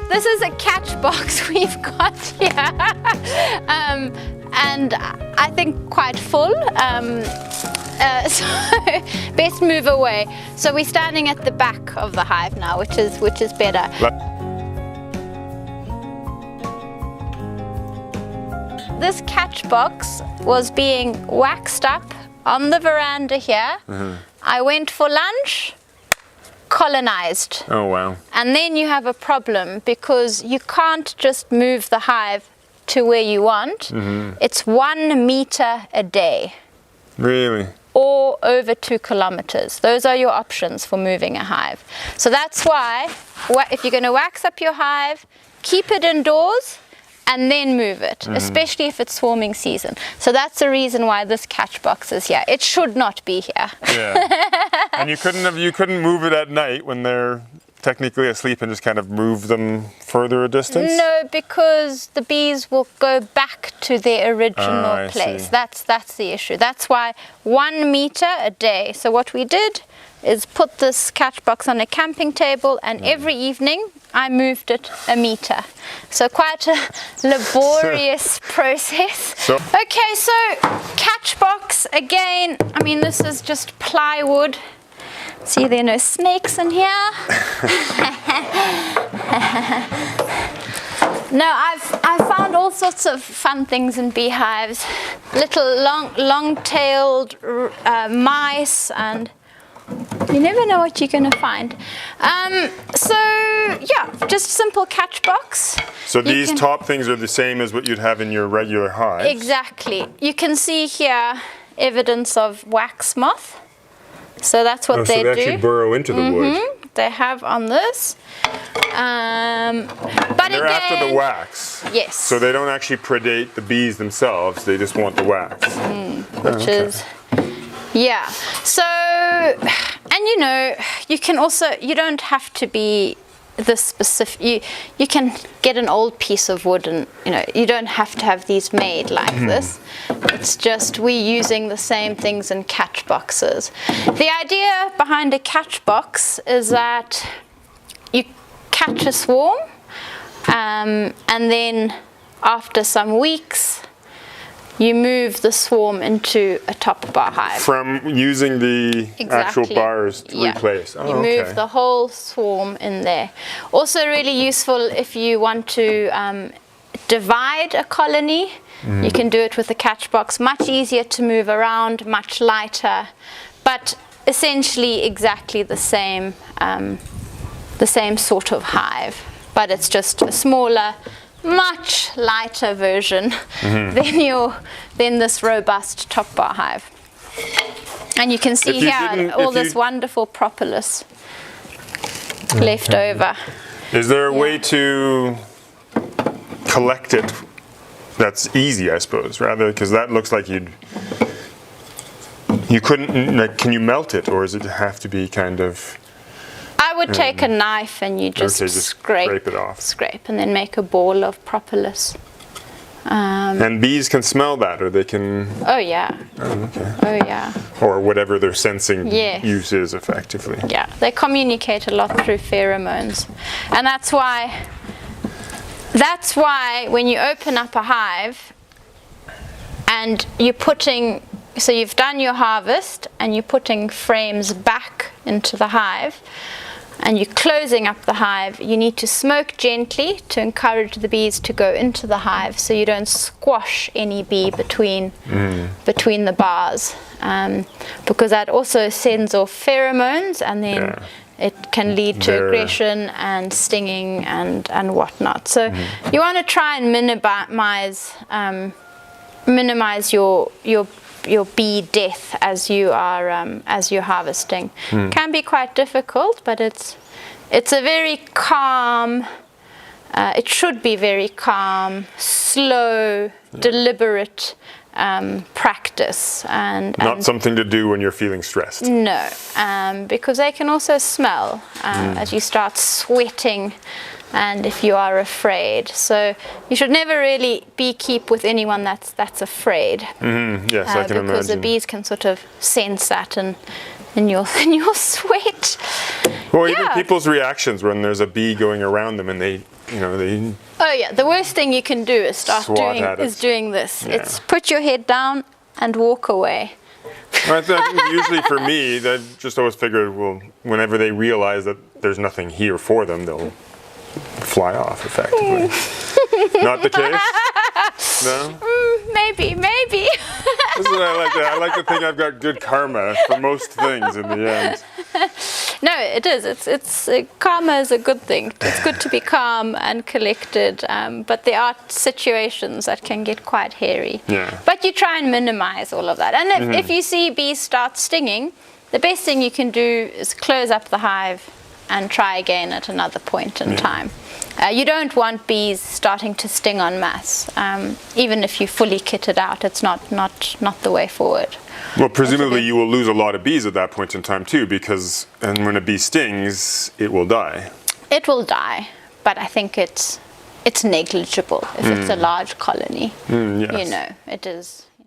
this is a catch box we've got here, and I think quite full. So best move away. So we're standing at the back of the hive now, which is better. This catch box was being waxed up on the veranda here. I went for lunch, colonized. Oh wow. And then you have a problem because you can't just move the hive to where you want. It's 1 meter a day. Really? Or over 2 kilometers. Those are your options for moving a hive. So that's why if you're going to wax up your hive, keep it indoors and then move it, especially if it's swarming season. So that's the reason why this catch box is here. It should not be here. Yeah. And you couldn't move it at night when they're technically asleep and just kind of move them further a distance? No, because the bees will go back to their original place. That's the issue. That's why 1 meter a day. So what we did is put this catch box on a camping table, and every evening I moved it 1 meter. So quite a laborious process. Okay, so catch box again. I mean, this is just plywood. See, there are no snakes in here. No, I've found all sorts of fun things in beehives. Little long-tailed mice, and you never know what you're going to find. So yeah, just simple catch box. So these top things are the same as what you'd have in your regular hive? Exactly. You can see here evidence of wax moth. So that's what they do. So they actually burrow into the wood. They have on this. But they're after the wax. Yes. So they don't actually predate the bees themselves. They just want the wax. Which is, yeah. So, and you know, you can also, you don't have to be this specific. You can get an old piece of wood, and you know, you don't have to have these made like this. It's just we're using the same things in catch boxes. The idea behind a catch box is that you catch a swarm, and then after some weeks you move the swarm into a top bar hive. From using the actual bars to replace. You move the whole swarm in there. Also really useful if you want to divide a colony. You can do it with a catch box. Much easier to move around, much lighter, but essentially exactly the same sort of hive. But it's just a smaller, much lighter version than this robust top bar hive. And you can see here all this wonderful propolis left over. Is there a way to collect it that's easy, I suppose, rather, because that looks like you couldn't, like, can you melt it, or does it have to be kind of... I would take a knife and you just, scrape it off. Scrape and then make a ball of propolis. And bees can smell that, or they can... Oh yeah. Oh, okay. Oh yeah. Or whatever their sensing use is, effectively. Yeah, they communicate a lot through pheromones. And that's why when you open up a hive and you're putting... So you've done your harvest and you're putting frames back into the hive and you're closing up the hive, you need to smoke gently to encourage the bees to go into the hive so you don't squash any bee between the bars, because that also sends off pheromones, and then it can lead to aggression and stinging and whatnot. So you want to try and minimize your bee death as you're harvesting. Can be quite difficult, but it's a very calm, it should be very calm, slow, deliberate practice, and not something to do when you're feeling stressed. No, because they can also smell as you start sweating, and if you are afraid. So you should never really beekeep with anyone that's afraid. Yes, I can because imagine. the bees can sort of sense that in your sweat. Well, even Yeah. people's reactions when there's a bee going around them and they Oh yeah, the worst thing you can do is start Swat doing at it. is doing this. Yeah. It's put your head down and walk away. I think usually for me, I just always figured, well, whenever they realize that there's nothing here for them, they'll fly off effectively. Not the case? No? Maybe. This is what I like. I like to think I've got good karma for most things in the end. No, it is. It's karma is a good thing. It's good to be calm and collected, but there are situations that can get quite hairy. Yeah. But you try and minimize all of that. And if you see bees start stinging, the best thing you can do is close up the hive and try again at another point in time. You don't want bees starting to sting en masse. Even if you fully kit it out, it's not the way forward. Well, presumably you will lose a lot of bees at that point in time too, because when a bee stings, it will die. It will die, but I think it's negligible if it's a large colony. Yes. You know, it is.